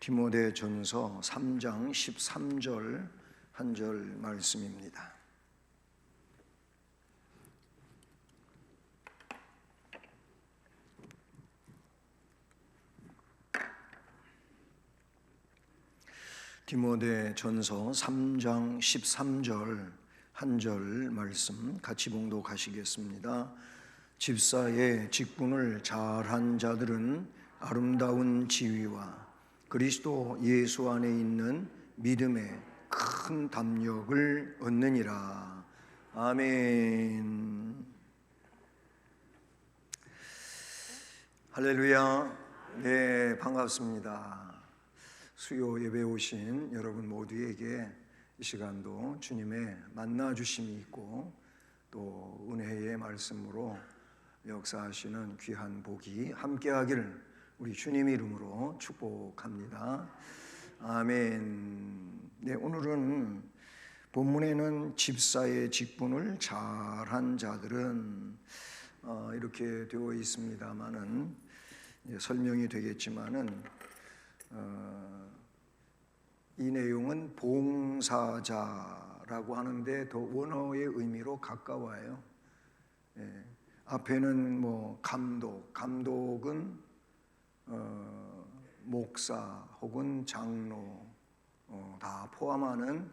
디모데전서 3장 13절 한 절 말씀입니다. 디모데전서 3장 13절 한 절 말씀 같이 봉독하시겠습니다. 집사의 직분을 잘한 자들은 아름다운 지위와 그리스도 예수 안에 있는 믿음의 큰 담력을 얻느니라. 아멘. 할렐루야. 네, 반갑습니다. 수요 예배 오신 여러분 모두에게 이 시간도 주님의 만나 주심이 있고 또 은혜의 말씀으로 역사하시는 귀한 복이 함께하기를 우리 주님 이름으로 축복합니다. 아멘. 네, 오늘은 본문에는 집사의 직분을 잘한 자들은 이렇게 되어 있습니다만은 설명이 되겠지만은 이 내용은 봉사자라고 하는데 더 원어의 의미로 가까워요. 앞에는 감독은 목사 혹은 장로 다 포함하는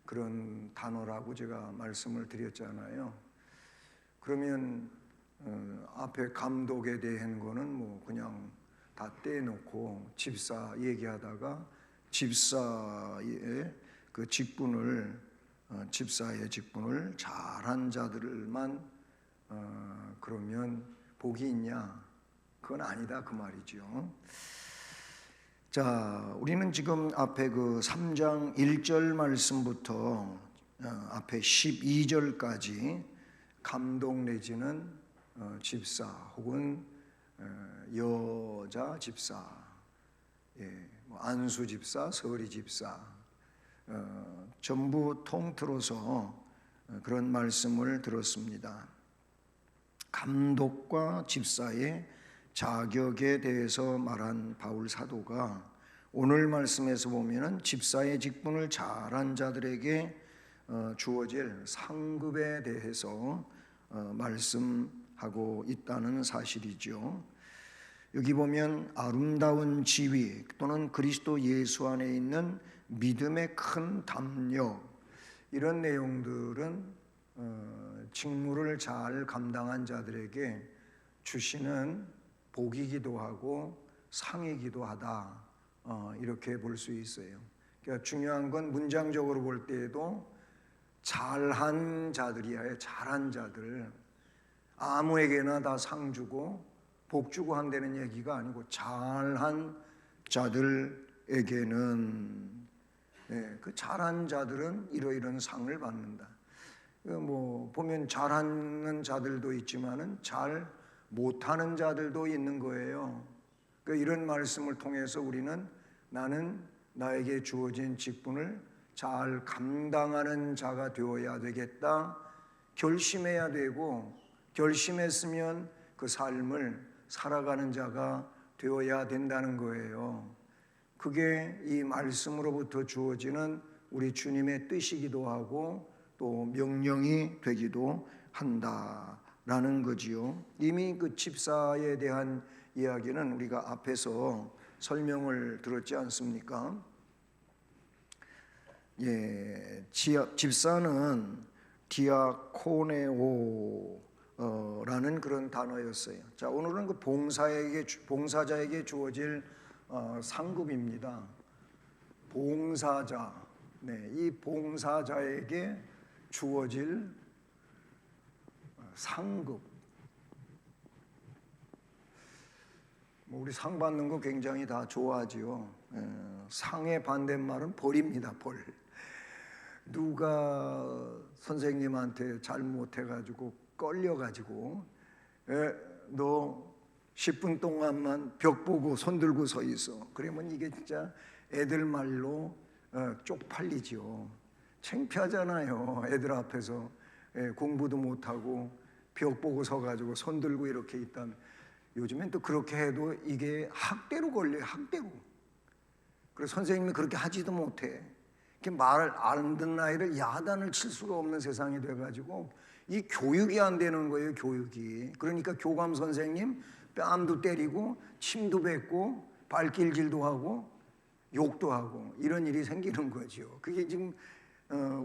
그런 단어라고 제가 말씀을 드렸잖아요. 그러면 앞에 감독에 대한 거는 그냥 다 떼놓고 집사 얘기하다가 집사의 그 직분을 집사의 직분을 잘한 자들만 그러면 복이 있냐? 그건 아니다 그 말이죠. 자, 우리는 지금 앞에 그 3장 1절 말씀부터 앞에 12절까지 감독 내지는 집사 혹은 여자 집사, 안수 집사, 서리 집사 전부 통틀어서 그런 말씀을 들었습니다. 감독과 집사의 자격에 대해서 말한 바울 사도가 오늘 말씀에서 보면은 집사의 직분을 잘한 자들에게 주어질 상급에 대해서 말씀하고 있다는 사실이죠. 여기 보면 아름다운 지위 또는 그리스도 예수 안에 있는 믿음의 큰 담력, 이런 내용들은 직무를 잘 감당한 자들에게 주시는 복이기도 하고 상이기도 하다, 이렇게 볼 수 있어요. 그러니까 중요한 건 문장적으로 볼 때에도 잘한 자들이야. 잘한 자들, 아무에게나 다 상 주고 복 주고 한다는 얘기가 아니고 잘한 자들에게는 그 잘한 자들은 이러이러한 상을 받는다. 보면 잘하는 자들도 있지만은 잘 못하는 자들도 있는 거예요. 이런 말씀을 통해서 우리는 나는 나에게 주어진 직분을 잘 감당하는 자가 되어야 되겠다 결심해야 되고, 결심했으면 그 삶을 살아가는 자가 되어야 된다는 거예요. 그게 이 말씀으로부터 주어지는 우리 주님의 뜻이기도 하고 또 명령이 되기도 한다라는 거지요. 이미 그 집사에 대한 이야기는 우리가 앞에서 설명을 들었지 않습니까? 집사는 디아코네오라는 그런 단어였어요. 자, 오늘은 그 봉사자에게 주어질 상급입니다. 봉사자, 이 봉사자에게 주어질 상급. 우리 상 받는 거 굉장히 다 좋아하지요. 상의 반대말은 벌입니다. 벌. 누가 선생님한테 잘못해가지고 끌려가지고 너 10분 동안만 벽 보고 손 들고 서 있어. 그러면 이게 진짜 애들 말로 쪽팔리죠. 창피하잖아요. 애들 앞에서 공부도 못하고 벽 보고 서가지고 손 들고 이렇게 있다면, 요즘엔 또 그렇게 해도 이게 학대로 걸려요. 학대로. 그래서 선생님이 그렇게 하지도 못해. 이렇게 말을 안 듣는 아이를 야단을 칠 수가 없는 세상이 돼가지고 이 교육이 안 되는 거예요, 교육이. 그러니까 교감 선생님 뺨도 때리고 침도 뱉고 발길질도 하고 욕도 하고 이런 일이 생기는 거죠. 그게 지금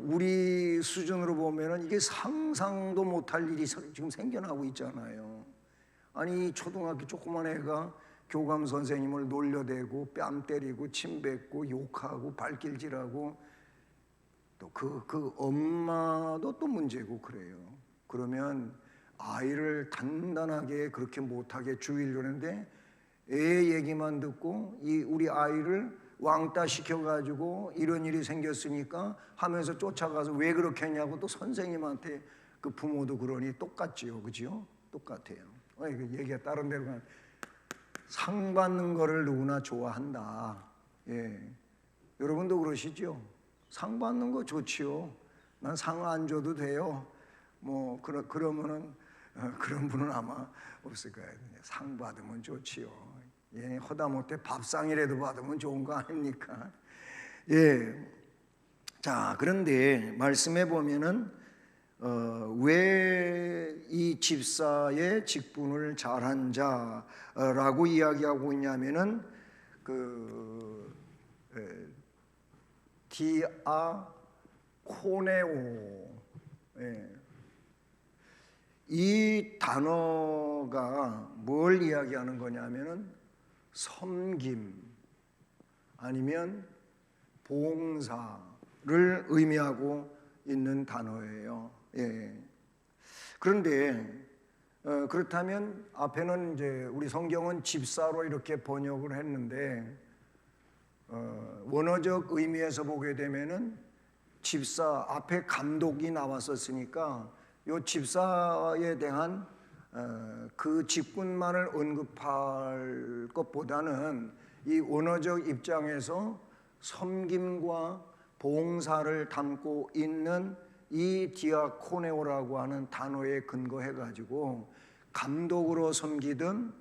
우리 수준으로 보면은 이게 상상도 못할 일이 지금 생겨나고 있잖아요. 아니 초등학교 조그만 애가 교감 선생님을 놀려대고 뺨 때리고 침 뱉고 욕하고 발길질하고 또 그 엄마도 또 문제고 그래요. 그러면 아이를 단단하게 그렇게 못하게 주의하려는데 애 얘기만 듣고 우리 아이를 왕따 시켜가지고 이런 일이 생겼으니까 하면서 쫓아가서 왜 그렇게 했냐고 또 선생님한테 그 부모도 그러니 똑같지요, 그죠? 똑같아요. 얘기가 다른 데로 가면 상 받는 거를 누구나 좋아한다. 예, 여러분도 그러시죠? 상 받는 거 좋지요. 난 상 안 줘도 돼요. 뭐 그러면은 그런 분은 아마 없을 거예요. 상 받으면 좋지요. 예, 허다못해 밥상이라도 받으면 좋은 거 아닙니까? 예. 자, 그런데 말씀해 보면은 왜 이 집사의 직분을 잘한 자라고 이야기하고 있냐면은 디아코네오, 예. 이 단어가 뭘 이야기하는 거냐면은 섬김 아니면 봉사를 의미하고 있는 단어예요. 예. 그런데 그렇다면 앞에는 이제 우리 성경은 집사로 이렇게 번역을 했는데 원어적 의미에서 보게 되면은 집사 앞에 감독이 나왔었으니까 이 집사에 대한 그 직분만을 언급할 것보다는 이 원어적 입장에서 섬김과 봉사를 담고 있는 이 디아코네오라고 하는 단어에 근거해 가지고 감독으로 섬기든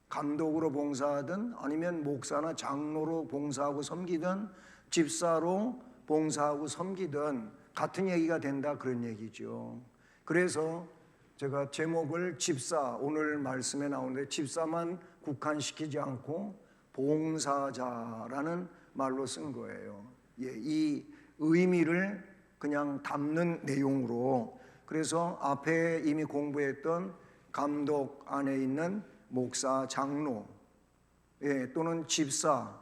감독으로 봉사하든 아니면 목사나 장로로 봉사하고 섬기든 집사로 봉사하고 섬기든 같은 얘기가 된다 그런 얘기죠. 그래서 제가 제목을 집사, 오늘 말씀에 나오는데 집사만 국한시키지 않고 봉사자라는 말로 쓴 거예요. 예, 이 의미를 그냥 담는 내용으로. 그래서 앞에 이미 공부했던 감독 안에 있는 목사, 장로, 예, 또는 집사,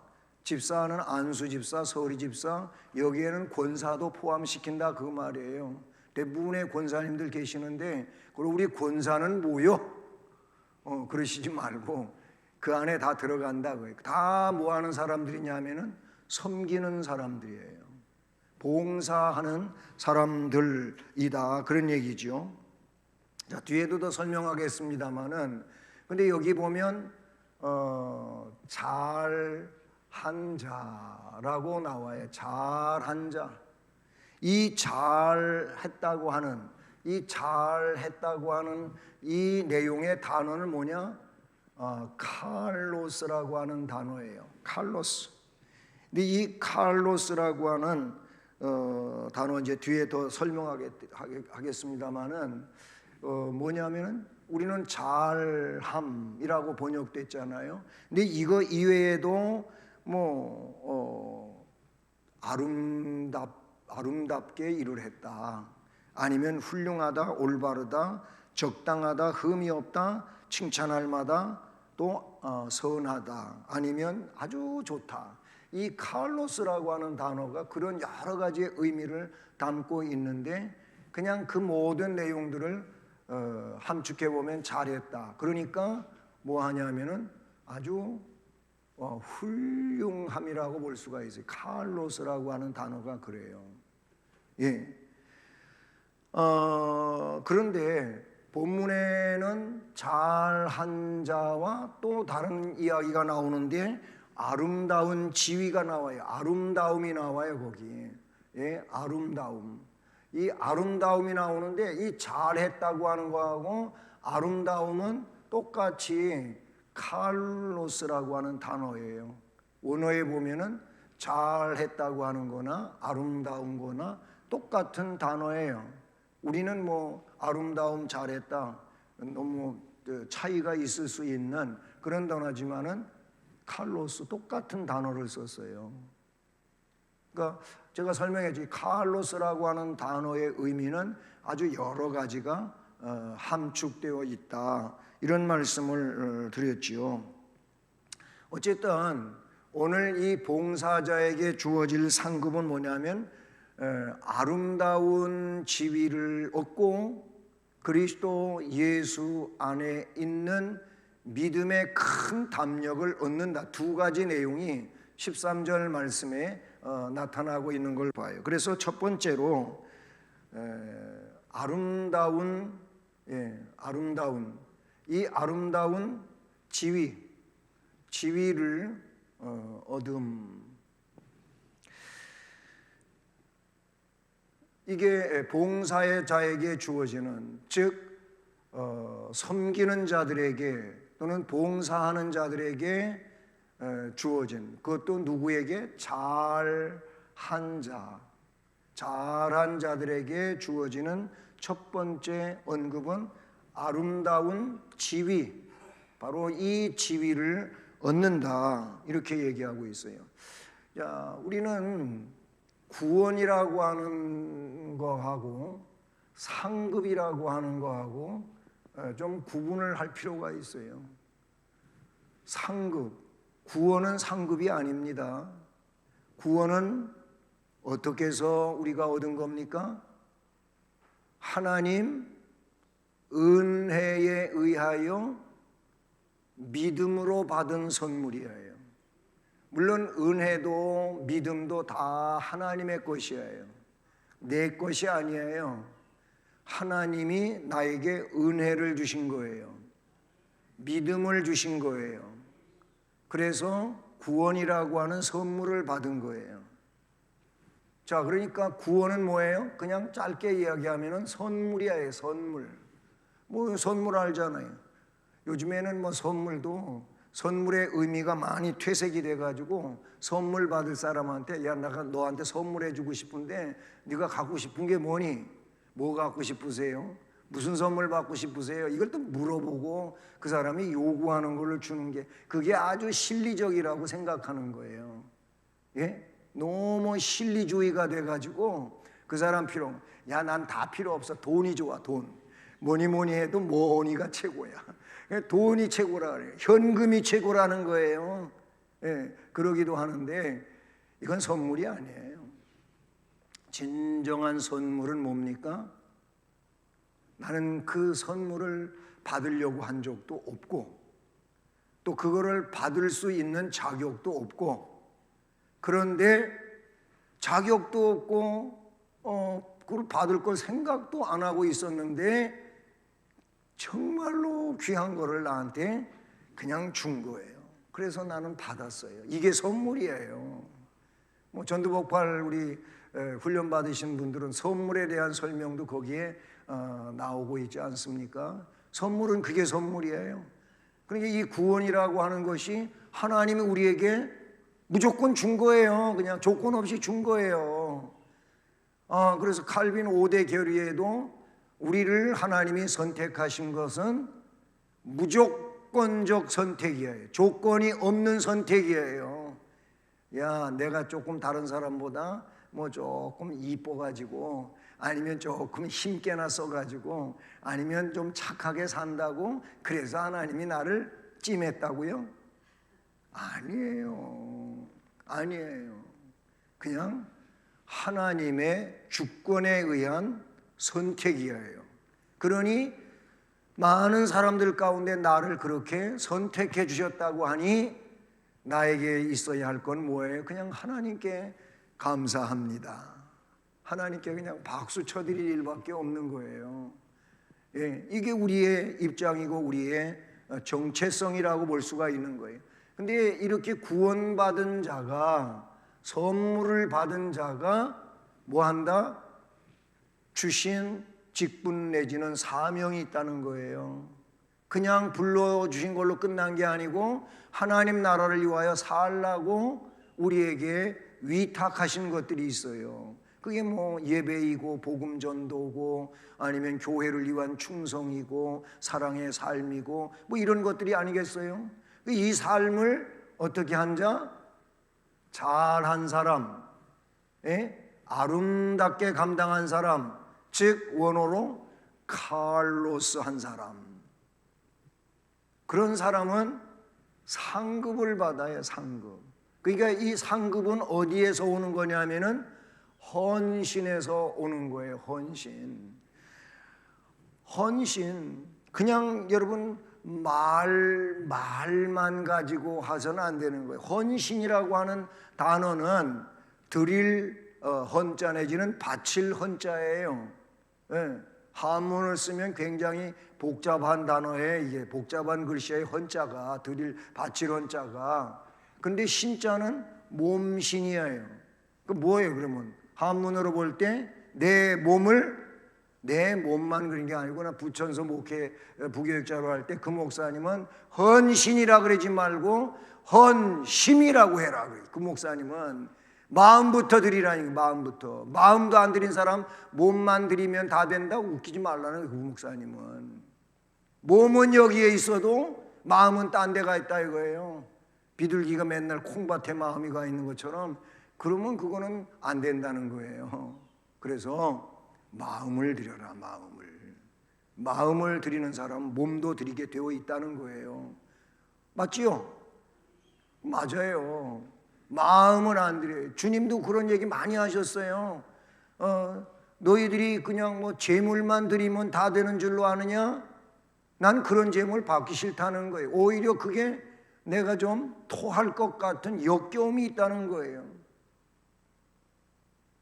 집사는 안수집사, 서리집사, 여기에는 권사도 포함시킨다 그 말이에요. 대부분의 권사님들 계시는데 그리고 우리 권사는 뭐요? 그러시지 말고 그 안에 다 들어간다. 다 뭐 하는 사람들이냐면은 섬기는 사람들이에요. 봉사하는 사람들이다 그런 얘기죠. 자, 뒤에도 더 설명하겠습니다만은 근데 여기 보면 잘한 자라고 나와요. 잘한 자. 이 잘했다고 하는 이 내용의 단어는 뭐냐? 칼로스라고 하는 단어예요. 칼로스. 근데 이 칼로스라고 하는 단어 이제 뒤에 더 설명하겠습니다만은 뭐냐면은 우리는 잘함이라고 번역됐잖아요. 근데 이거 이외에도 뭐 아름답게 일을 했다. 아니면 훌륭하다, 올바르다, 적당하다, 흠이 없다, 칭찬할 만하다, 또 선하다, 아니면 아주 좋다. 이 칼로스라고 하는 단어가 그런 여러 가지의 의미를 담고 있는데 그냥 그 모든 내용들을 함축해 보면 잘했다. 그러니까 뭐 하냐면은 아주 훌륭함이라고 볼 수가 있어요. 칼로스라고 하는 단어가 그래요. 예. 그런데 본문에는 잘한 자와 또 다른 이야기가 나오는데 아름다운 지위가 나와요. 아름다움이 나와요, 거기. 예, 아름다움. 이 아름다움이 나오는데 이 잘했다고 하는 거하고 아름다움은 똑같이 칼로스라고 하는 단어예요. 원어에 보면은 잘했다고 하는 거나 아름다운 거나 똑같은 단어예요. 우리는 뭐 아름다움, 잘했다 너무 차이가 있을 수 있는 그런 단어지만은 칼로스 똑같은 단어를 썼어요. 그러니까 제가 설명했지, 칼로스라고 하는 단어의 의미는 아주 여러 가지가 함축되어 있다, 이런 말씀을 드렸지요. 어쨌든 오늘 이 봉사자에게 주어질 상급은 뭐냐면 아름다운 지위를 얻고 그리스도 예수 안에 있는 믿음의 큰 담력을 얻는다. 두 가지 내용이 13절 말씀에 나타나고 있는 걸 봐요. 그래서 첫 번째로 아름다운 이 아름다운 지위를 얻음. 이게 봉사의 자에게 주어지는, 즉 섬기는 자들에게 또는 봉사하는 자들에게 주어진, 그것도 누구에게? 잘한 자들에게 주어지는 첫 번째 언급은 아름다운 지위, 바로 이 지위를 얻는다, 이렇게 얘기하고 있어요. 야, 우리는 구원이라고 하는 거하고 상급이라고 하는 거하고 좀 구분을 할 필요가 있어요. 상급, 구원은 상급이 아닙니다. 구원은 어떻게 해서 우리가 얻은 겁니까? 하나님 은혜에 의하여 믿음으로 받은 선물이에요. 물론 은혜도 믿음도 다 하나님의 것이에요. 내 것이 아니에요. 하나님이 나에게 은혜를 주신 거예요. 믿음을 주신 거예요. 그래서 구원이라고 하는 선물을 받은 거예요. 자, 그러니까 구원은 뭐예요? 그냥 짧게 이야기하면 선물이에요. 선물. 뭐 선물 알잖아요. 요즘에는 뭐 선물의 의미가 많이 퇴색이 돼가지고 선물 받을 사람한테, 야, 내가 너한테 선물해 주고 싶은데 네가 갖고 싶은 게 뭐니? 뭐 갖고 싶으세요? 무슨 선물 받고 싶으세요? 이걸 또 물어보고 그 사람이 요구하는 걸로 주는 게, 그게 아주 실리적이라고 생각하는 거예요. 예? 너무 실리주의가 돼가지고 그 사람 야, 난 다 필요 없어. 돈이 좋아, 돈. 뭐니 해도 뭐니가 최고야. 돈이 최고라 그래요. 현금이 최고라는 거예요. 예, 그러기도 하는데 이건 선물이 아니에요. 진정한 선물은 뭡니까? 나는 그 선물을 받으려고 한 적도 없고 또 그거를 받을 수 있는 자격도 없고, 그런데 자격도 없고 그걸 받을 걸 생각도 안 하고 있었는데 정말로 귀한 거를 나한테 그냥 준 거예요. 그래서 나는 받았어요. 이게 선물이에요. 뭐 전두복팔 우리 훈련 받으신 분들은 선물에 대한 설명도 거기에 나오고 있지 않습니까? 선물은 그게 선물이에요. 그러니까 이 구원이라고 하는 것이 하나님이 우리에게 무조건 준 거예요. 그냥 조건 없이 준 거예요. 그래서 칼빈 5대 결의에도 우리를 하나님이 선택하신 것은 무조건적 선택이에요. 조건이 없는 선택이에요. 야, 내가 조금 다른 사람보다 뭐 조금 이뻐가지고, 아니면 조금 힘께나 써가지고, 아니면 좀 착하게 산다고 그래서 하나님이 나를 찜했다고요? 아니에요. 그냥 하나님의 주권에 의한 선택이에요. 그러니 많은 사람들 가운데 나를 그렇게 선택해 주셨다고 하니 나에게 있어야 할 건 뭐예요? 그냥 하나님께 감사합니다. 하나님께 그냥 박수 쳐드릴 일밖에 없는 거예요. 예, 이게 우리의 입장이고 우리의 정체성이라고 볼 수가 있는 거예요. 근데 이렇게 구원받은 자가, 선물을 받은 자가 뭐 한다? 주신 직분 내지는 사명이 있다는 거예요. 그냥 불러주신 걸로 끝난 게 아니고 하나님 나라를 위하여 살라고 우리에게 위탁하신 것들이 있어요. 그게 뭐 예배이고 복음 전도고 아니면 교회를 위한 충성이고 사랑의 삶이고 뭐 이런 것들이 아니겠어요? 이 삶을 어떻게 한 자? 잘한 사람, 아름답게 감당한 사람, 즉 원어로 칼로스 한 사람. 그런 사람은 상급을 받아요. 상급. 그러니까 이 상급은 어디에서 오는 거냐면은 헌신에서 오는 거예요. 헌신. 그냥 여러분 말만 가지고 하서는 안 되는 거예요. 헌신이라고 하는 단어는 드릴 헌자 내지는 바칠 헌자예요. 한문을 쓰면 굉장히 복잡한 단어에 이게 복잡한 글씨의 헌자가 드릴 바칠 헌자가. 근데 신자는 몸신이에요. 그 뭐예요? 그러면 한문으로 볼 때 내 몸만 그런 게 아니고 나 부천서 목회 부교육자로 할 때 그 목사님은 헌신이라 그러지 말고 헌심이라고 해라. 그 목사님은 마음부터 드리라니까. 마음도 안 드린 사람 몸만 드리면 다 된다고 웃기지 말라는 그 목사님은. 몸은 여기에 있어도 마음은 딴 데가 있다 이거예요. 비둘기가 맨날 콩밭에 마음이 가 있는 것처럼 그러면 그거는 안 된다는 거예요. 그래서 마음을 드려라. 마음을 드리는 사람은 몸도 드리게 되어 있다는 거예요. 맞지요? 맞아요. 마음을 안 드려요. 주님도 그런 얘기 많이 하셨어요. 너희들이 그냥 뭐 재물만 드리면 다 되는 줄로 아느냐? 난 그런 재물 받기 싫다는 거예요. 오히려 그게 내가 좀 토할 것 같은 역겨움이 있다는 거예요.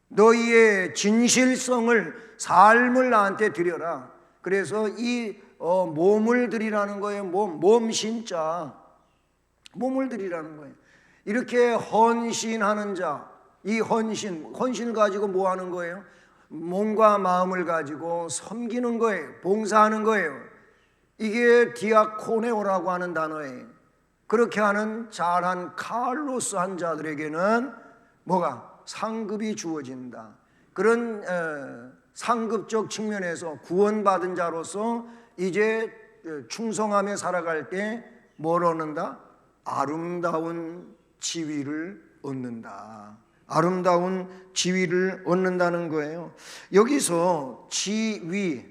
너희의 진실성을, 삶을 나한테 드려라. 그래서 이 몸을 드리라는 거예요. 몸신자. 몸을 드리라는 거예요. 이렇게 헌신하는 자, 이 헌신을 가지고 뭐 하는 거예요? 몸과 마음을 가지고 섬기는 거예요. 봉사하는 거예요. 이게 디아코네오라고 하는 단어예요. 그렇게 하는 잘한 칼로스 한 자들에게는 뭐가? 상급이 주어진다. 그런 상급적 측면에서 구원받은 자로서 이제 충성하며 살아갈 때 뭘 얻는다? 아름다운 지위를 얻는다. 아름다운 지위를 얻는다는 거예요. 여기서 지위,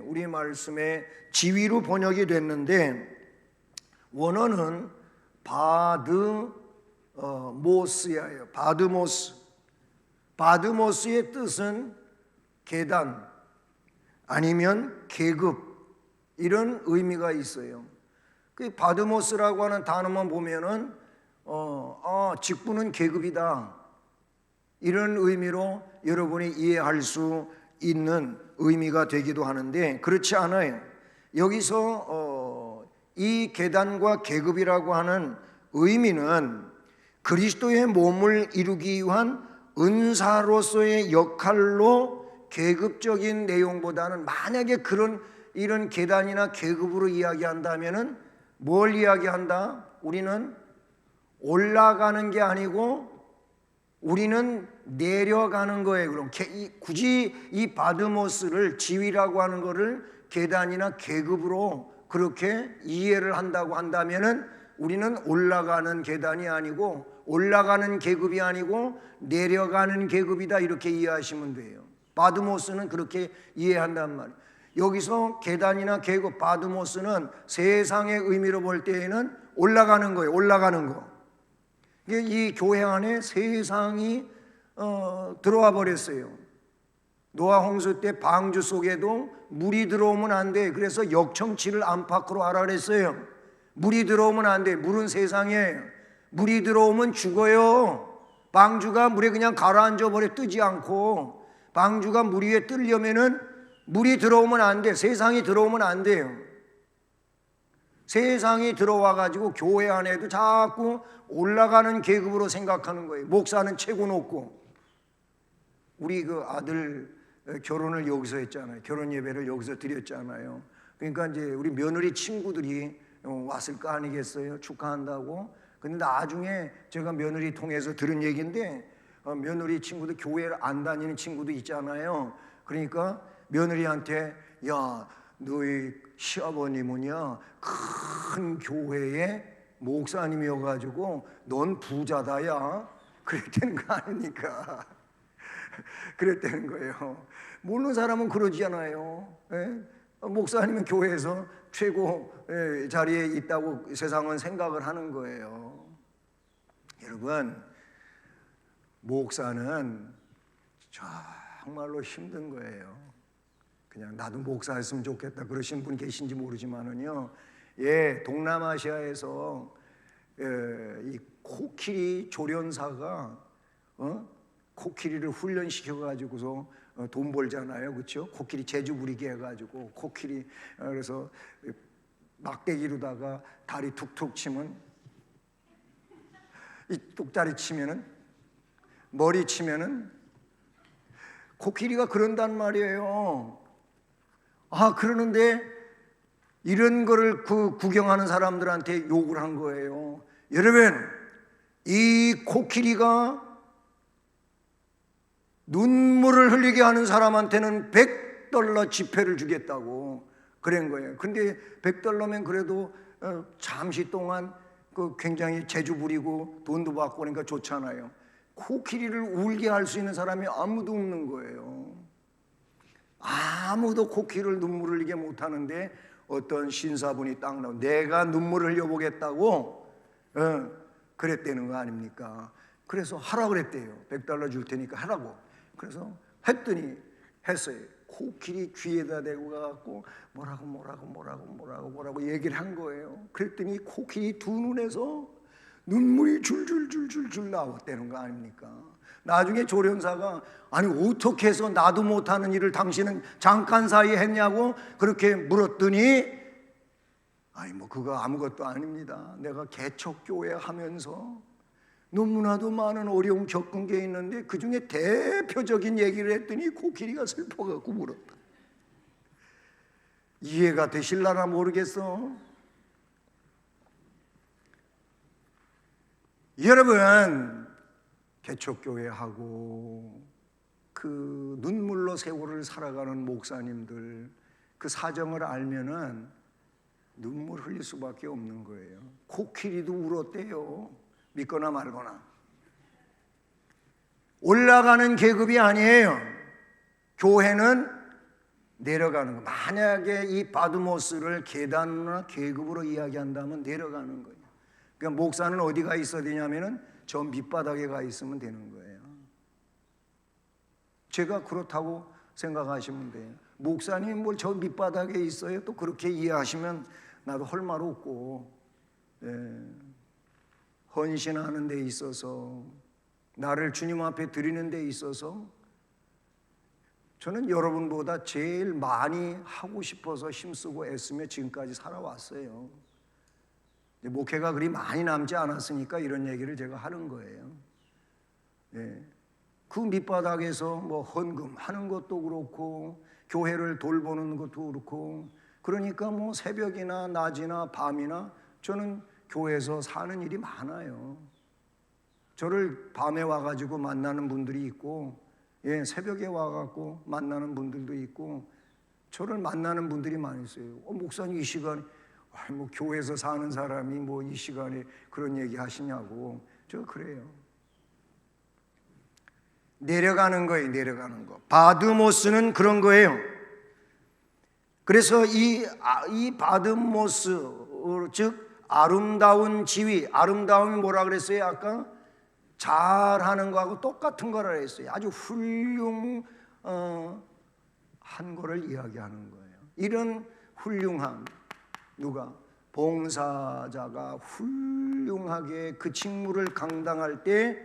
우리 말씀에 지위로 번역이 됐는데 원어는 바드모스예요. 바드모스의 뜻은 계단 아니면 계급 이런 의미가 있어요. 그 바드모스라고 하는 단어만 보면은 직분은 계급이다 이런 의미로 여러분이 이해할 수 있는 의미가 되기도 하는데 그렇지 않아요. 여기서 이 계단과 계급이라고 하는 의미는 그리스도의 몸을 이루기 위한 은사로서의 역할로 계급적인 내용보다는 만약에 이런 계단이나 계급으로 이야기한다면은 뭘 이야기한다? 우리는 올라가는 게 아니고 우리는 내려가는 거예요. 그럼 굳이 이 바드모스를 지위라고 하는 거를 계단이나 계급으로 그렇게 이해를 한다고 한다면은 우리는 올라가는 계단이 아니고 올라가는 계급이 아니고 내려가는 계급이다 이렇게 이해하시면 돼요. 바드모스는 그렇게 이해한단 말이에요. 여기서 계단이나 계급, 바드모스는 세상의 의미로 볼 때에는 올라가는 거예요. 올라가는 거. 이 교회 안에 세상이 들어와 버렸어요. 노아 홍수 때 방주 속에도 물이 들어오면 안 돼. 그래서 역청치를 안팎으로 하라 그랬어요. 물이 들어오면 안 돼. 물은 세상이에요. 물이 들어오면 죽어요. 방주가 물에 그냥 가라앉아 버려 뜨지 않고 방주가 물 위에 뜨려면은 물이 들어오면 안 돼. 세상이 들어오면 안 돼요. 세상이 들어와 가지고 교회 안에도 자꾸 올라가는 계급으로 생각하는 거예요. 목사는 최고 높고. 우리 그 아들 결혼을 여기서 했잖아요. 결혼 예배를 여기서 드렸잖아요. 그러니까 이제 우리 며느리 친구들이 왔을 거 아니겠어요? 축하한다고. 근데 나중에 제가 며느리 통해서 들은 얘기인데 며느리 친구도 교회를 안 다니는 친구도 있잖아요. 그러니까 며느리한테 야, 너희 시아버님은요 큰 교회의 목사님이어가지고 넌 부자다야 그랬다는 거 아닙니까? 그랬다는 거예요. 모르는 사람은 그러지않아요. 목사님은 교회에서 최고 자리에 있다고 세상은 생각을 하는 거예요. 여러분, 목사는 정말로 힘든 거예요. 그냥 나도 목사였으면 좋겠다 그러신 분 계신지 모르지만은요, 동남아시아에서 이 코끼리 조련사가 코끼리를 훈련시켜 가지고서 돈 벌잖아요, 그렇죠? 코끼리 재주 부리게 해가지고 코끼리 그래서 막대기로다가 다리 툭툭 치면 이 똑다리 치면은 머리 치면은 코끼리가 그런단 말이에요. 그러는데 이런 거를 구경하는 사람들한테 욕을 한 거예요. 여러분, 이 코끼리가 눈물을 흘리게 하는 사람한테는 $100 지폐를 주겠다고 그런 거예요. 근데 $100면 그래도 잠시 동안 굉장히 재주 부리고 돈도 받고 그러니까 좋잖아요. 코끼리를 울게 할 수 있는 사람이 아무도 없는 거예요. 아무도 코끼리를 눈물 흘리게 못하는데 어떤 신사분이 딱 나와 내가 눈물을 흘려보겠다고 그랬다는 거 아닙니까? 그래서 하라 그랬대요. $100 줄 테니까 하라고. 그래서 했더니 했어요. 코끼리 귀에다 대고 가갖고 뭐라고 얘기를 한 거예요. 그랬더니 코끼리 두 눈에서 눈물이 줄줄줄줄줄 나왔다는 거 아닙니까? 나중에 조련사가 아니 어떻게 해서 나도 못하는 일을 당신은 잠깐 사이에 했냐고 그렇게 물었더니 아니 뭐 그거 아무것도 아닙니다. 내가 개척교회 하면서 너무나도 많은 어려움 겪은 게 있는데 그 중에 대표적인 얘기를 했더니 코끼리가 슬퍼갖고 울었다. 이해가 되실라나 모르겠어. 여러분, 개척교회하고 그 눈물로 세월을 살아가는 목사님들 그 사정을 알면은 눈물 흘릴 수밖에 없는 거예요. 코끼리도 울었대요. 믿거나 말거나. 올라가는 계급이 아니에요. 교회는 내려가는 거. 만약에 이 바드모스를 계단이나 계급으로 이야기한다면 내려가는 거예요. 그러니까 목사는 어디가 있어야 되냐면은 저 밑바닥에 가 있으면 되는 거예요. 제가 그렇다고 생각하시면 돼요. 목사님이 뭘 저 밑바닥에 있어요? 또 그렇게 이해하시면 나도 할 말 없고, 헌신하는 데 있어서 나를 주님 앞에 드리는 데 있어서 저는 여러분보다 제일 많이 하고 싶어서 힘쓰고 애쓰며 지금까지 살아왔어요. 목회가 그리 많이 남지 않았으니까 이런 얘기를 제가 하는 거예요. 그 밑바닥에서 뭐 헌금하는 것도 그렇고 교회를 돌보는 것도 그렇고 그러니까 뭐 새벽이나 낮이나 밤이나 저는 교회에서 사는 일이 많아요. 저를 밤에 와가지고 만나는 분들이 있고 새벽에 와갖고 만나는 분들도 있고 저를 만나는 분들이 많이 있어요. 목사님 이 시간에 뭐 교회에서 사는 사람이 뭐 이 시간에 그런 얘기 하시냐고. 저 그래요. 내려가는 거예요. 내려가는 거. 바드모스는 그런 거예요. 그래서 이 바드모스 즉 아름다운 지위, 아름다움이 뭐라 그랬어요? 아까 잘하는 거하고 똑같은 거라 그랬어요. 아주 훌륭한 거를 이야기하는 거예요. 이런 훌륭함, 누가? 봉사자가 훌륭하게 그 직무를 감당할 때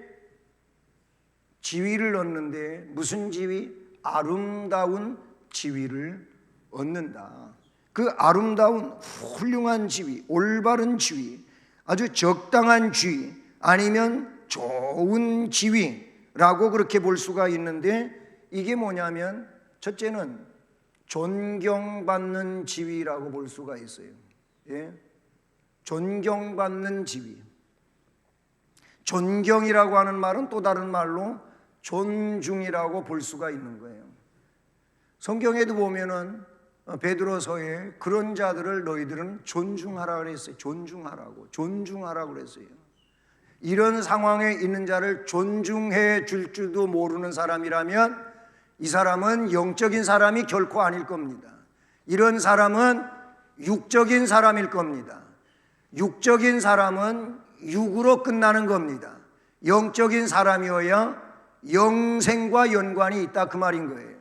지위를 얻는데 무슨 지위? 아름다운 지위를 얻는다. 그 아름다운 훌륭한 지위, 올바른 지위, 아주 적당한 지위 아니면 좋은 지위라고 그렇게 볼 수가 있는데 이게 뭐냐면 첫째는 존경받는 지위라고 볼 수가 있어요. 존경받는 지위. 존경이라고 하는 말은 또 다른 말로 존중이라고 볼 수가 있는 거예요. 성경에도 보면은 베드로서에 그런 자들을 너희들은 존중하라 그랬어요. 존중하라고 그랬어요. 이런 상황에 있는 자를 존중해 줄 줄도 모르는 사람이라면 이 사람은 영적인 사람이 결코 아닐 겁니다. 이런 사람은 육적인 사람일 겁니다. 육적인 사람은 육으로 끝나는 겁니다. 영적인 사람이어야 영생과 연관이 있다, 그 말인 거예요.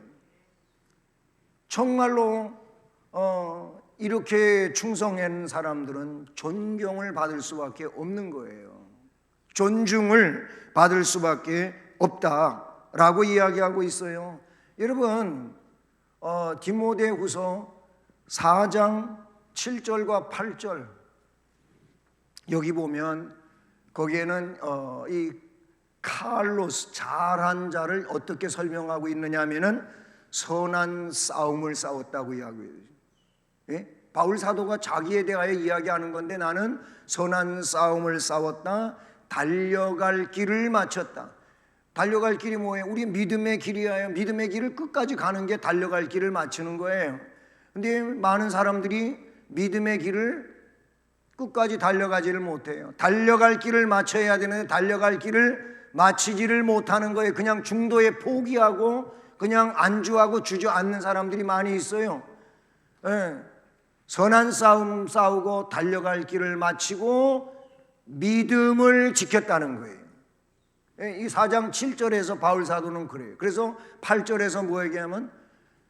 정말로 이렇게 충성한 사람들은 존경을 받을 수밖에 없는 거예요. 존중을 받을 수밖에 없다라고 이야기하고 있어요. 여러분, 디모데후서 4장 7절과 8절 여기 보면 거기에는 이 칼로스, 잘한 자를 어떻게 설명하고 있느냐 하면은 선한 싸움을 싸웠다고 이야기해요. 예? 바울 사도가 자기에 대하여 이야기하는 건데, 나는 선한 싸움을 싸웠다, 달려갈 길을 마쳤다. 달려갈 길이 뭐예요? 우리 믿음의 길이에요. 믿음의 길을 끝까지 가는 게 달려갈 길을 마치는 거예요. 근데 많은 사람들이 믿음의 길을 끝까지 달려가지를 못해요. 달려갈 길을 마쳐야 되는데 달려갈 길을 마치지를 못하는 거예요. 그냥 중도에 포기하고 그냥 안주하고 주저앉는 사람들이 많이 있어요. 예. 선한 싸움 싸우고 달려갈 길을 마치고 믿음을 지켰다는 거예요. 이 4장 7절에서 바울 사도는 그래요. 그래서 8절에서 뭐 얘기하면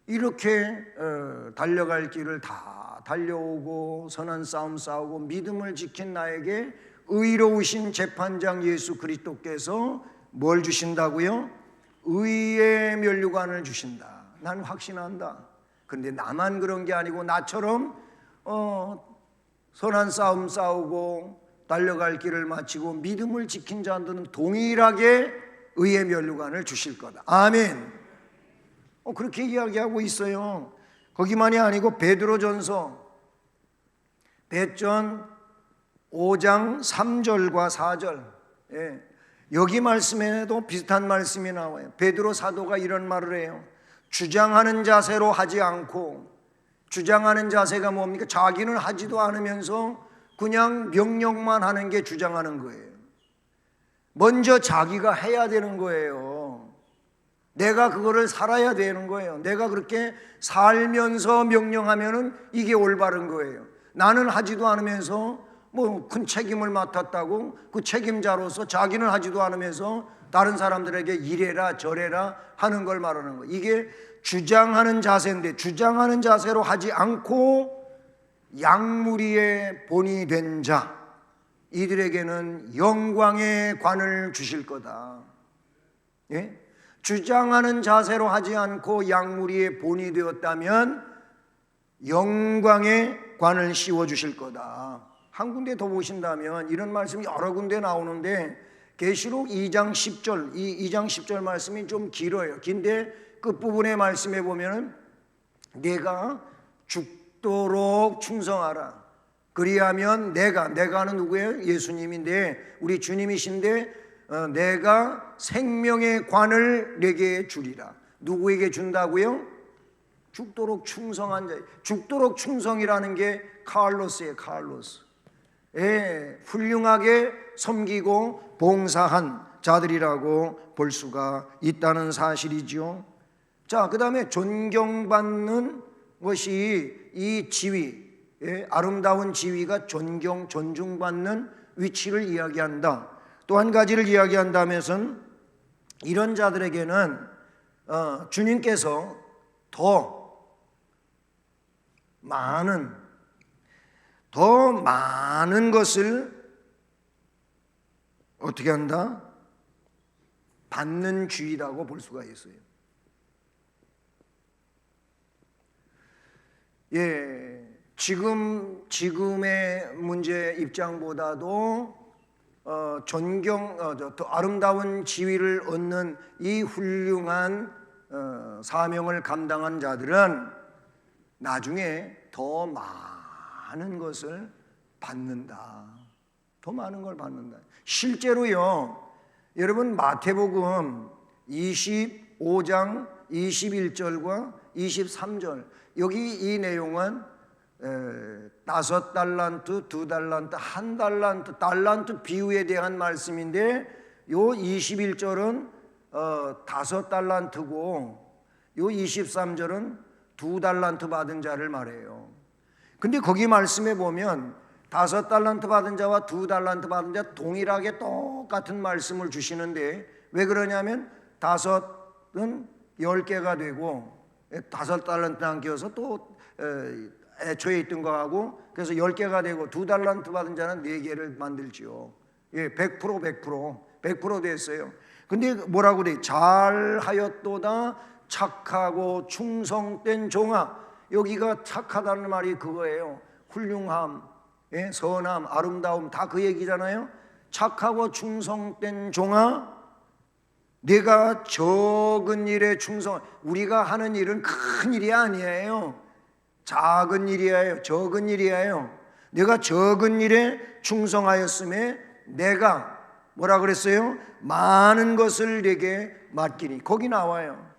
이렇게 달려갈 길을 다 달려오고 선한 싸움 싸우고 믿음을 지킨 나에게 의로우신 재판장 예수 그리스도께서 뭘 주신다고요? 의의 면류관을 주신다. 난 확신한다. 그런데 나만 그런 게 아니고 나처럼 선한 싸움 싸우고 달려갈 길을 마치고 믿음을 지킨 자들은 동일하게 의의 면류관을 주실 거다. 아멘. 그렇게 이야기하고 있어요. 거기만이 아니고 베드로전서 베전 5장 3절과 4절, 예. 여기 말씀에도 비슷한 말씀이 나와요. 베드로 사도가 이런 말을 해요. 주장하는 자세로 하지 않고, 주장하는 자세가 뭡니까? 자기는 하지도 않으면서 그냥 명령만 하는 게 주장하는 거예요. 먼저 자기가 해야 되는 거예요. 내가 그거를 살아야 되는 거예요. 내가 그렇게 살면서 명령하면은 이게 올바른 거예요. 나는 하지도 않으면서 뭐 큰 책임을 맡았다고 그 책임자로서 자기는 하지도 않으면서 다른 사람들에게 이래라 저래라 하는 걸 말하는 거예요. 이게 주장하는 자세인데, 주장하는 자세로 하지 않고 양무리의 본이 된 자, 이들에게는 영광의 관을 주실 거다. 예? 주장하는 자세로 하지 않고 양무리의 본이 되었다면 영광의 관을 씌워 주실 거다. 한 군데 더 보신다면 이런 말씀이 여러 군데 나오는데, 계시록 2장 10절, 이 2장 10절 말씀이 좀 길어요. 긴데 끝부분의 말씀에 보면은 내가 죽도록 충성하라. 그리하면 내가는 누구예요? 예수님인데, 우리 주님이신데 내가 생명의 관을 내게 주리라. 누구에게 준다고요? 죽도록 충성한 자. 죽도록 충성이라는 게 칼로스예요. 칼로스. 예, 훌륭하게 섬기고 봉사한 자들이라고 볼 수가 있다는 사실이죠. 자, 그 다음에 존경받는 것이 이 지위, 예, 아름다운 지위가 존중받는 위치를 이야기한다. 또 한 가지를 이야기한다면서는 이런 자들에게는 주님께서 더 많은 것을 어떻게 한다? 받는 주의라고 볼 수가 있어요. 예, 지금의 문제 입장보다도 더 아름다운 지위를 얻는 이 훌륭한 사명을 감당한 자들은 나중에 더 많은 것을 받는다. 더 많은 걸 받는다. 실제로요, 여러분 마태복음 25장 21절과 23절 여기 이 내용은 5달란트, 2달란트, 1달란트, 달란트 비유에 대한 말씀인데 요 21절은 5달란트고 요 23절은 2달란트 받은 자를 말해요. 근데 거기 말씀에 보면 5달란트 받은 자와 2달란트 받은 자 동일하게 똑같은 말씀을 주시는데 왜 그러냐면 5은 10개가 되고 5달란트 안 끼워서 또 애초에 있던 거하고 그래서 10개가 되고 2달란트 받은 자는 4개를 만들지요. 예, 100% 됐어요. 근데 뭐라고 돼? 잘하였도다 착하고 충성된 종아. 여기가 착하다는 말이 그거예요. 훌륭함, 예? 선함, 아름다움 다 그 얘기잖아요. 착하고 충성된 종아, 내가 적은 일에 충성. 우리가 하는 일은 큰 일이 아니에요. 작은 일이에요. 적은 일이에요. 내가 적은 일에 충성하였음에 내가 뭐라 그랬어요? 많은 것을 내게 맡기니. 거기 나와요.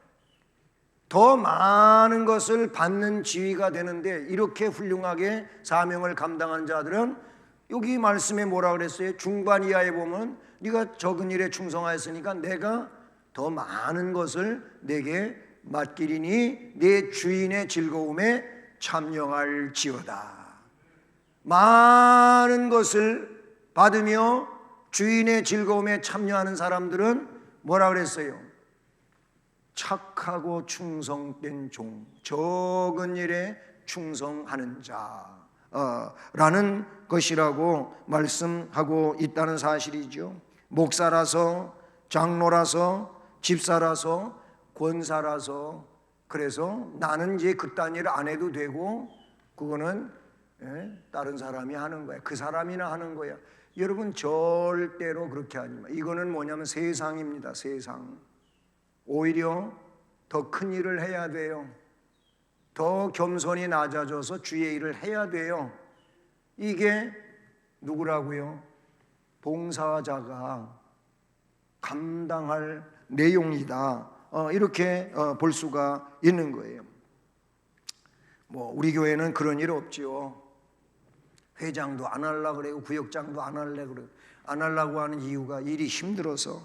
더 많은 것을 받는 지위가 되는데 이렇게 훌륭하게 사명을 감당한 자들은 여기 말씀에 뭐라 그랬어요? 중반 이하에 보면 네가 적은 일에 충성하였으니까 내가 더 많은 것을 내게 맡기리니 내 주인의 즐거움에 참여할지어다. 많은 것을 받으며 주인의 즐거움에 참여하는 사람들은 뭐라 그랬어요? 착하고 충성된 종, 적은 일에 충성하는 자라는 것이라고 말씀하고 있다는 사실이죠. 목사라서, 장로라서, 집사라서, 권사라서, 그래서 나는 이제 그딴 일 안 해도 되고 그거는 다른 사람이 하는 거야. 그 사람이나 하는 거야. 여러분 절대로 그렇게 하지 마. 이거는 뭐냐면 세상입니다. 세상. 오히려 더 큰 일을 해야 돼요. 더 겸손히 낮아져서 주의 일을 해야 돼요. 이게 누구라고요? 봉사자가 감당할 내용이다. 이렇게 볼 수가 있는 거예요. 뭐 우리 교회는 그런 일 없지요. 회장도 안 하려고 그래요. 구역장도 안 하려고 그래요. 안 하려고 하는 이유가 일이 힘들어서,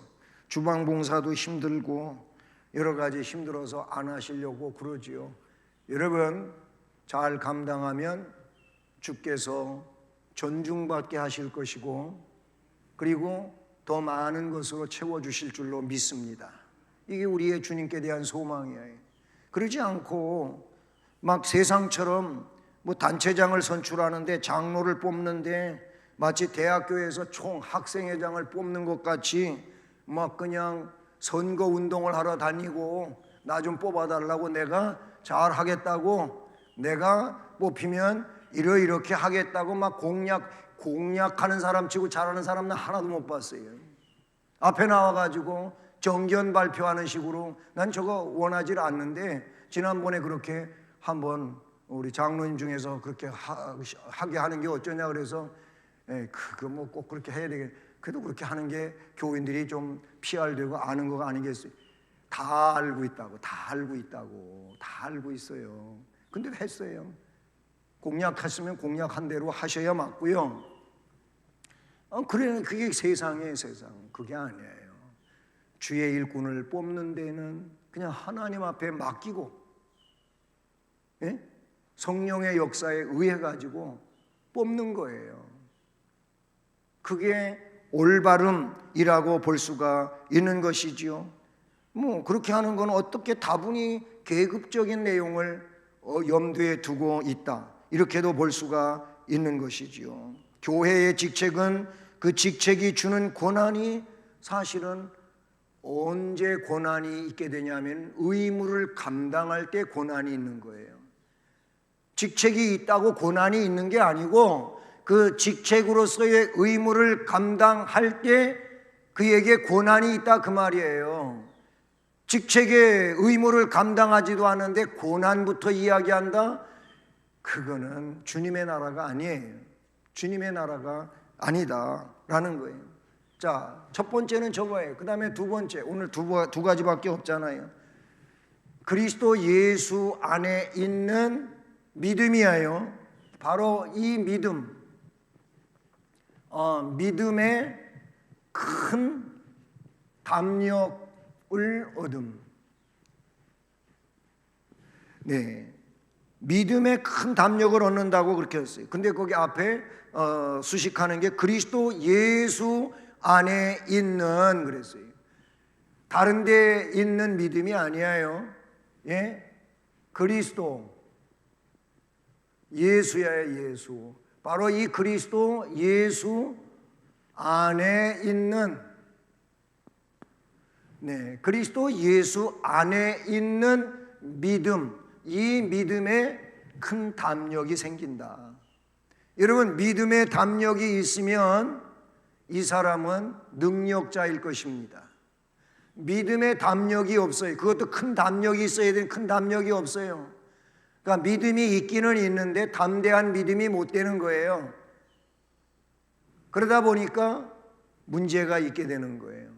주방 봉사도 힘들고 여러 가지 힘들어서 안 하시려고 그러지요. 여러분 잘 감당하면 주께서 존중받게 하실 것이고 그리고 더 많은 것으로 채워주실 줄로 믿습니다. 이게 우리의 주님께 대한 소망이에요. 그러지 않고 막 세상처럼 뭐 단체장을 선출하는데 장로를 뽑는데 마치 대학교에서 총 학생회장을 뽑는 것 같이 막 그냥 선거 운동을 하러 다니고 나 좀 뽑아달라고 내가 잘 하겠다고 내가 뽑히면 이렇게 하겠다고 막 공약하는 사람 치고 잘하는 사람은 하나도 못 봤어요. 앞에 나와가지고 정견 발표하는 식으로 난 저거 원하지 않는데 지난번에 그렇게 한번 우리 장로님 중에서 그렇게 하게 하는 게 어쩌냐 그래서 그거 뭐 꼭 그렇게 해야 되겠. 그래도 그렇게 하는 게 교인들이 좀 PR되고 아는 거가 아니겠어요? 다 알고 있어요. 근데 했어요. 공약했으면 공약한 대로 하셔야 맞고요. 그래, 그게 세상이에요, 세상. 그게 아니에요. 주의 일꾼을 뽑는 데는 그냥 하나님 앞에 맡기고, 예? 성령의 역사에 의해 가지고 뽑는 거예요. 그게 올바름이라고 볼 수가 있는 것이지요. 뭐 그렇게 하는 건 어떻게 다분히 계급적인 내용을 염두에 두고 있다, 이렇게도 볼 수가 있는 것이지요. 교회의 직책은 그 직책이 주는 권한이 사실은 언제 권한이 있게 되냐면 의무를 감당할 때 권한이 있는 거예요. 직책이 있다고 권한이 있는 게 아니고 그 직책으로서의 의무를 감당할 때 그에게 권한이 있다 그 말이에요. 직책의 의무를 감당하지도 않는데 권한부터 이야기한다? 그거는 주님의 나라가 아니에요. 주님의 나라가 아니다라는 거예요. 자, 첫 번째는 저거예요. 그 다음에 두 번째, 오늘 두 가지밖에 없잖아요. 그리스도 예수 안에 있는 믿음이에요. 바로 이 믿음, 믿음의 큰 담력을 얻음. 네, 믿음의 큰 담력을 얻는다고 그렇게 했어요. 근데 거기 앞에 수식하는 게 그리스도 예수 안에 있는 그랬어요. 다른 데 있는 믿음이 아니에요. 예? 그리스도 예수야, 예수. 바로 이 그리스도 예수 안에 있는, 네, 그리스도 예수 안에 있는 믿음, 이 믿음에 큰 담력이 생긴다. 여러분, 믿음의 담력이 있으면 이 사람은 능력자일 것입니다. 믿음의 담력이 없어요. 그것도 큰 담력이 있어야 되는 큰 담력이 없어요. 그러니까 믿음이 있기는 있는데 담대한 믿음이 못 되는 거예요. 그러다 보니까 문제가 있게 되는 거예요.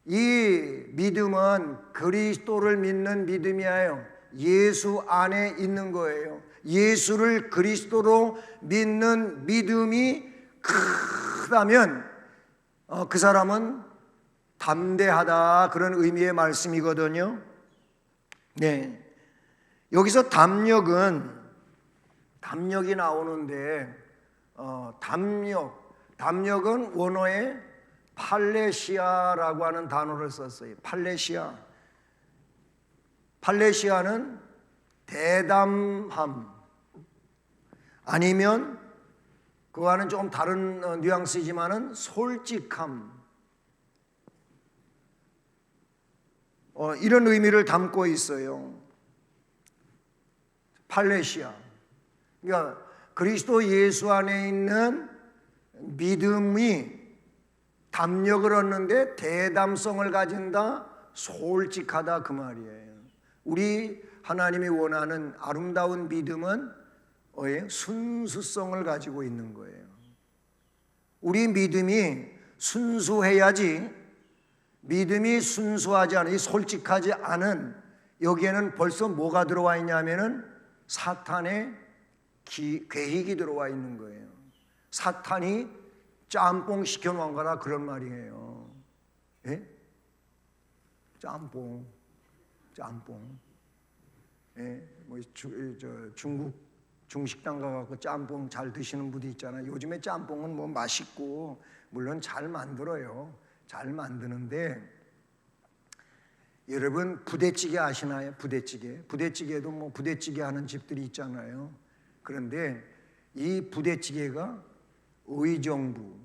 이 믿음은 그리스도를 믿는 믿음이에요. 예수 안에 있는 거예요. 예수를 그리스도로 믿는 믿음이 크다면 그 사람은 담대하다, 그런 의미의 말씀이거든요. 네, 여기서 담력이 나오는데 담력은 원어에 팔레시아라고 하는 단어를 썼어요. 팔레시아는 대담함, 아니면 그와는 조금 다른 뉘앙스이지만은 솔직함, 이런 의미를 담고 있어요. 팔레시아. 그러니까 그리스도 예수 안에 있는 믿음이 담력을 얻는데 대담성을 가진다, 솔직하다, 그 말이에요. 우리 하나님이 원하는 아름다운 믿음은 순수성을 가지고 있는 거예요. 우리 믿음이 순수해야지. 믿음이 순수하지 않은, 솔직하지 않은, 여기에는 벌써 뭐가 들어와 있냐면은 사탄의 계획이 들어와 있는 거예요. 사탄이 짬뽕 시켜놓은 거라 그런 말이에요. 예? 짬뽕. 예? 중국 중식당 가갖고 짬뽕 잘 드시는 분이 있잖아요. 요즘에 짬뽕은 뭐 맛있고 물론 잘 만들어요. 잘 만드는데, 여러분 부대찌개 아시나요? 부대찌개도 뭐 부대찌개 하는 집들이 있잖아요. 그런데 이 부대찌개가 의정부,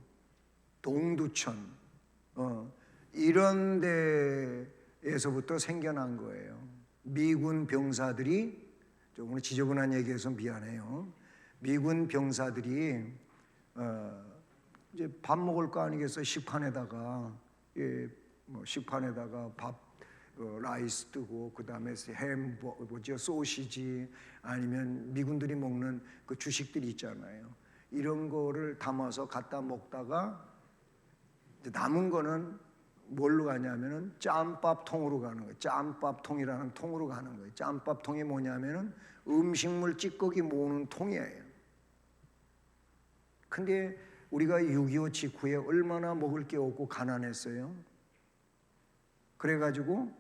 동두천 이런 데에서부터 생겨난 거예요. 미군 병사들이, 오늘 지저분한 얘기해서 미안해요. 미군 병사들이 이제 밥 먹을 거 아니겠어요? 식판에다가 식판에다가 밥, 라이스 뜨고, 그 다음에 소시지, 아니면 미군들이 먹는 그 주식들이 있잖아요. 이런 거를 담아서 갖다 먹다가 남은 거는 뭘로 가냐면은 짬밥통으로 가는 거예요. 짬밥통이라는 통으로 가는 거예요. 짬밥통이 뭐냐면은 음식물 찌꺼기 모으는 통이에요. 근데 우리가 6.25 직후에 얼마나 먹을 게 없고 가난했어요. 그래가지고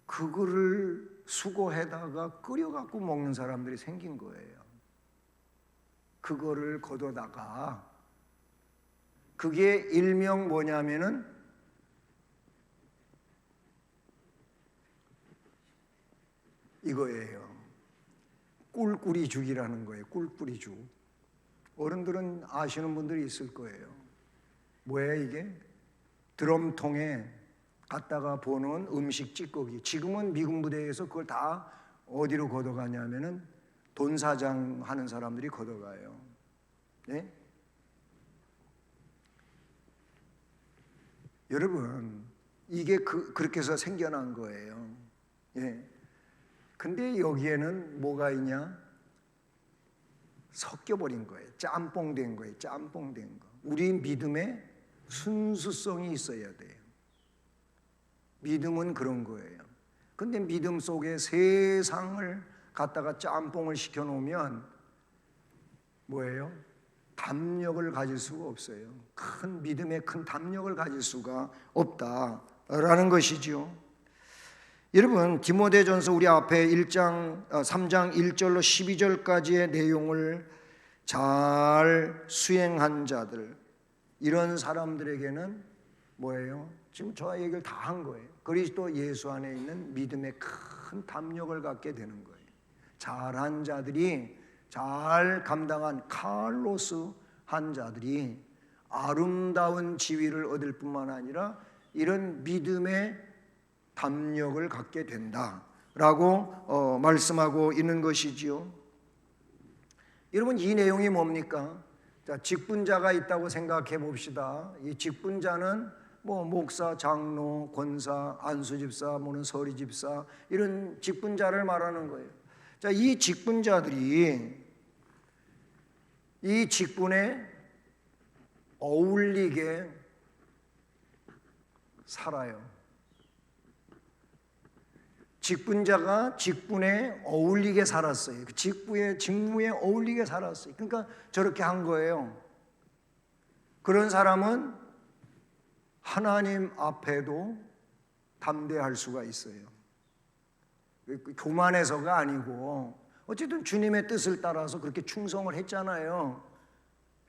그거를 수거해다가 끓여갖고 먹는 사람들이 생긴 거예요. 그거를 걷어다가, 그게 일명 뭐냐면은 이거예요. 꿀꿀이죽이라는 거예요. 꿀꿀이죽. 어른들은 아시는 분들이 있을 거예요. 뭐예요 이게? 드럼통에 갖다가 보는 음식 찌꺼기. 지금은 미군 부대에서 그걸 다 어디로 걷어가냐면은 돈사장 하는 사람들이 걷어가요. 네? 여러분, 이게 그렇게 해서 생겨난 거예요. 예. 근데 여기에는 뭐가 있냐? 섞여버린 거예요. 짬뽕된 거예요. 짬뽕된 거. 우리 믿음에 순수성이 있어야 돼요. 믿음은 그런 거예요. 근데 믿음 속에 세상을 갖다가 짬뽕을 시켜놓으면 뭐예요? 담력을 가질 수가 없어요. 큰 믿음에 큰 담력을 가질 수가 없다라는 것이죠. 여러분, 디모데전서 우리 앞에 3장 1절로 12절까지의 내용을 잘 수행한 자들, 이런 사람들에게는 뭐예요? 지금 저 얘기를 다 한 거예요. 그리스도 예수 안에 있는 믿음의 큰 담력을 갖게 되는 거예요. 잘한 자들이, 잘 감당한 칼로스한 자들이 아름다운 지위를 얻을 뿐만 아니라 이런 믿음의 담력을 갖게 된다라고 말씀하고 있는 것이지요. 여러분, 이 내용이 뭡니까? 자, 직분자가 있다고 생각해 봅시다. 이 직분자는 뭐 목사, 장로, 권사, 안수집사, 뭐는 서리집사, 이런 직분자를 말하는 거예요. 자, 이 직분자들이 이 직분에 어울리게 살아요. 직분자가 직분에 어울리게 살았어요. 그 직무에 어울리게 살았어요. 그러니까 저렇게 한 거예요. 그런 사람은 하나님 앞에도 담대할 수가 있어요. 교만해서가 아니고 어쨌든 주님의 뜻을 따라서 그렇게 충성을 했잖아요.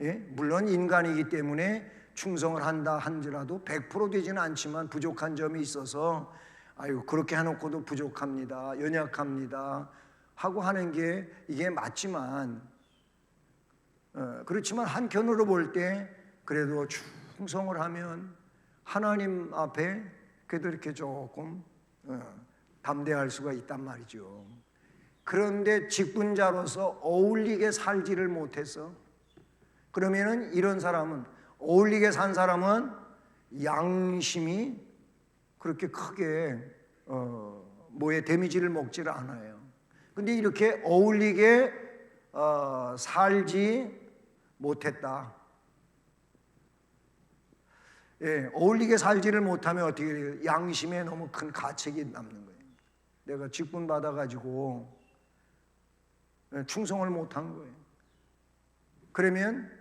예? 물론 인간이기 때문에 충성을 한다 한지라도 100% 되지는 않지만 부족한 점이 있어서 아유, 그렇게 해놓고도 부족합니다, 연약합니다 하고 하는 게 이게 맞지만, 그렇지만 한편으로 볼 때 그래도 충성을 하면 하나님 앞에 그래도 이렇게 조금 담대할 수가 있단 말이죠. 그런데 직분자로서 어울리게 살지를 못해서, 그러면은 이런 사람은, 어울리게 산 사람은 양심이 그렇게 크게 뭐에 데미지를 먹지를 않아요. 근데 이렇게 어울리게 살지 못했다. 예, 어울리게 살지를 못하면 어떻게 돼요? 양심에 너무 큰 가책이 남는 거예요. 내가 직분 받아가지고 충성을 못한 거예요. 그러면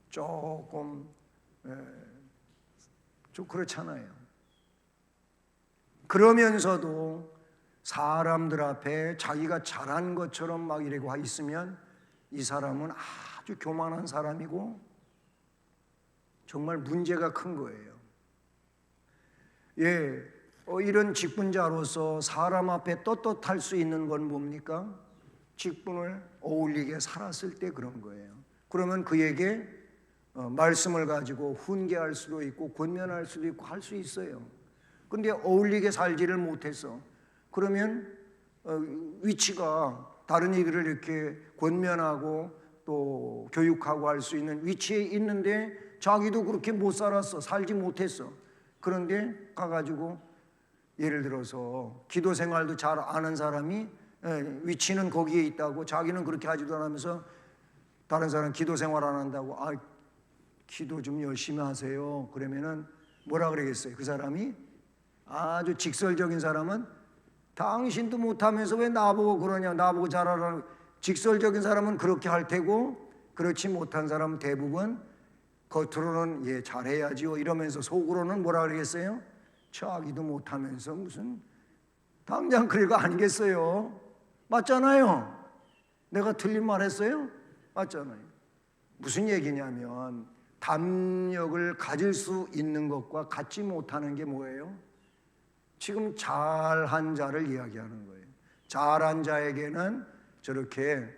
조금 좀 그렇잖아요. 그러면서도 사람들 앞에 자기가 잘한 것처럼 막 이러고 있으면 이 사람은 아주 교만한 사람이고 정말 문제가 큰 거예요. 예, 이런 직분자로서 사람 앞에 떳떳할 수 있는 건 뭡니까? 직분을 어울리게 살았을 때 그런 거예요. 그러면 그에게 말씀을 가지고 훈계할 수도 있고 권면할 수도 있고 할 수 있어요. 근데 어울리게 살지를 못해서, 그러면 위치가 다른 이들을 이렇게 권면하고 또 교육하고 할 수 있는 위치에 있는데 자기도 그렇게 못 살았어, 살지 못했어. 그런데 가가지고 예를 들어서 기도 생활도 잘 아는 사람이 위치는 거기에 있다고 자기는 그렇게 하지도 않으면서 다른 사람은 기도 생활 안 한다고, 아, 기도 좀 열심히 하세요. 그러면은 뭐라 그러겠어요? 그 사람이 아주 직설적인 사람은 당신도 못하면서 왜 나보고 그러냐, 나보고 잘하라고. 직설적인 사람은 그렇게 할 테고, 그렇지 못한 사람은 대부분 겉으로는 예 잘해야지요 이러면서 속으로는 뭐라 그러겠어요? 자기도 못하면서 무슨 당장 그럴 거 아니겠어요? 맞잖아요. 내가 틀린 말 했어요? 맞잖아요. 무슨 얘기냐면 담력을 가질 수 있는 것과 갖지 못하는 게 뭐예요? 지금 잘한 자를 이야기하는 거예요. 잘한 자에게는 저렇게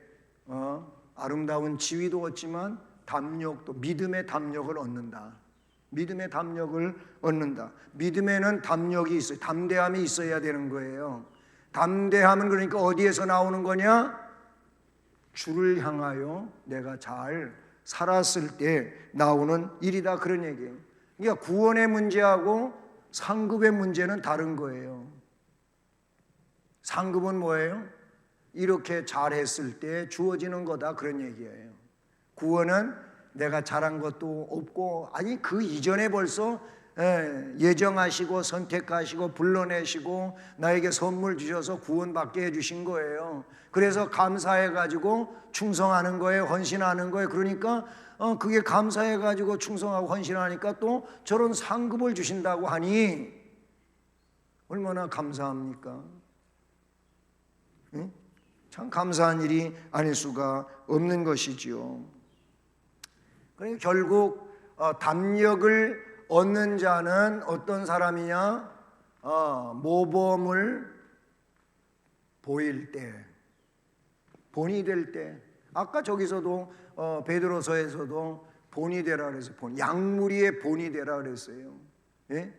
아름다운 지위도 얻지만 담력도, 믿음의 담력을 얻는다. 믿음의 담력을 얻는다. 믿음에는 담력이 있어요. 담대함이 있어야 되는 거예요. 담대함은 그러니까 어디에서 나오는 거냐? 주를 향하여 내가 잘 살았을 때 나오는 일이다, 그런 얘기예요. 그러니까 구원의 문제하고 상급의 문제는 다른 거예요. 상급은 뭐예요? 이렇게 잘했을 때 주어지는 거다, 그런 얘기예요. 구원은 내가 잘한 것도 없고, 아니 그 이전에 벌써 예정하시고 선택하시고 불러내시고 나에게 선물 주셔서 구원받게 해주신 거예요. 그래서 감사해가지고 충성하는 거예요. 헌신하는 거예요. 그러니까 그게 감사해가지고 충성하고 헌신하니까 또 저런 상급을 주신다고 하니 얼마나 감사합니까? 응? 참 감사한 일이 아닐 수가 없는 것이지요. 그러니까 결국 담력을 얻는 자는 어떤 사람이냐? 모범을 보일 때, 본이 될 때. 아까 저기서도 베드로서에서도 본이 되라 그랬어요. 양무리의 본이 되라 그랬어요. 예?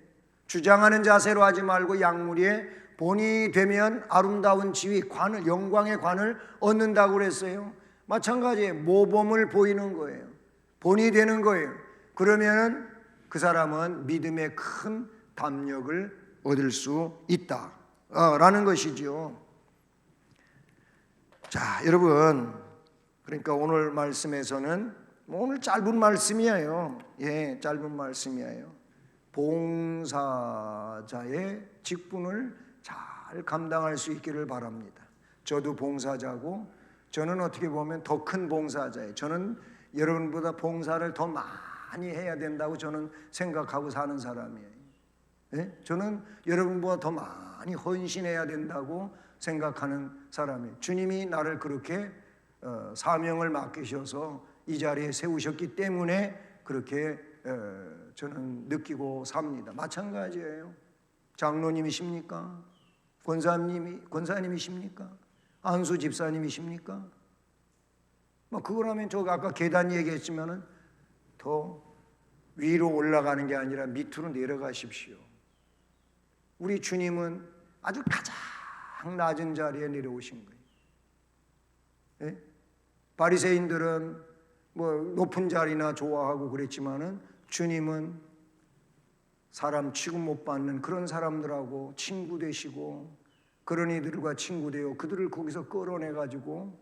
주장하는 자세로 하지 말고 양무리의 본이 되면 아름다운 지위, 관을, 영광의 관을 얻는다고 그랬어요. 마찬가지예요. 모범을 보이는 거예요. 본이 되는 거예요. 그러면은 그 사람은 믿음의 큰 담력을 얻을 수 있다 라는 것이죠. 자, 여러분, 그러니까 오늘 말씀에서는 오늘 짧은 말씀이에요. 예, 짧은 말씀이에요. 봉사자의 직분을 잘 감당할 수 있기를 바랍니다. 저도 봉사자고, 저는 어떻게 보면 더 큰 봉사자예요. 저는 여러분보다 봉사를 더 많이 해야 된다고 저는 생각하고 사는 사람이에요. 예? 저는 여러분보다 더 많이 헌신해야 된다고 생각하는 사람이에요. 주님이 나를 그렇게 사명을 맡기셔서 이 자리에 세우셨기 때문에 그렇게 저는 느끼고 삽니다. 마찬가지예요. 장로님이십니까? 권사님이십니까? 안수 집사님이십니까? 뭐 그거라면 저 아까 계단 얘기했지만은 더 위로 올라가는 게 아니라 밑으로 내려가십시오. 우리 주님은 아주 가장 낮은 자리에 내려오신 거예요. 예? 바리새인들은 뭐 높은 자리나 좋아하고 그랬지만은 주님은 사람 취급 못 받는 그런 사람들하고 친구 되시고 그런 이들과 친구 되어 그들을 거기서 끌어내 가지고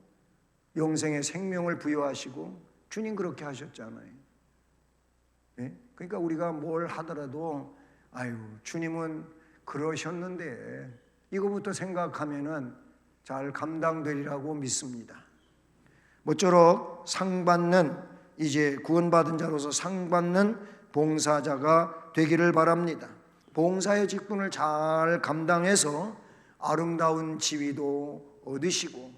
영생의 생명을 부여하시고 주님 그렇게 하셨잖아요. 예? 그러니까 우리가 뭘 하더라도 아유 주님은 그러셨는데 이거부터 생각하면은 잘 감당되리라고 믿습니다. 모쪼록 상 받는, 이제 구원받은 자로서 상 받는 봉사자가 되기를 바랍니다. 봉사의 직분을 잘 감당해서 아름다운 지위도 얻으시고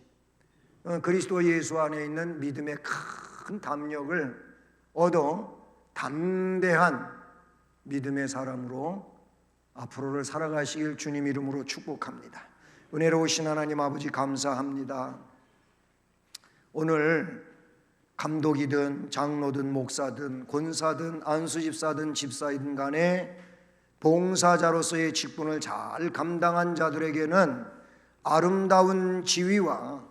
그리스도 예수 안에 있는 믿음의 큰 담력을 얻어 담대한 믿음의 사람으로 앞으로를 살아가시길 주님 이름으로 축복합니다. 은혜로우신 하나님 아버지 감사합니다. 오늘 감독이든 장로든 목사든 권사든 안수집사든 집사이든 간에 봉사자로서의 직분을 잘 감당한 자들에게는 아름다운 지위와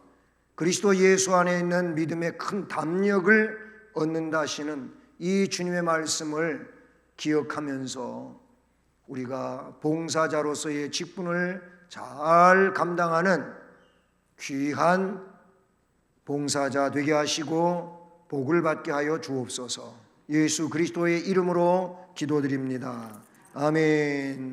그리스도 예수 안에 있는 믿음의 큰 담력을 얻는다 하시는 이 주님의 말씀을 기억하면서 우리가 봉사자로서의 직분을 잘 감당하는 귀한 봉사자 되게 하시고 복을 받게 하여 주옵소서. 예수 그리스도의 이름으로 기도드립니다. 아멘.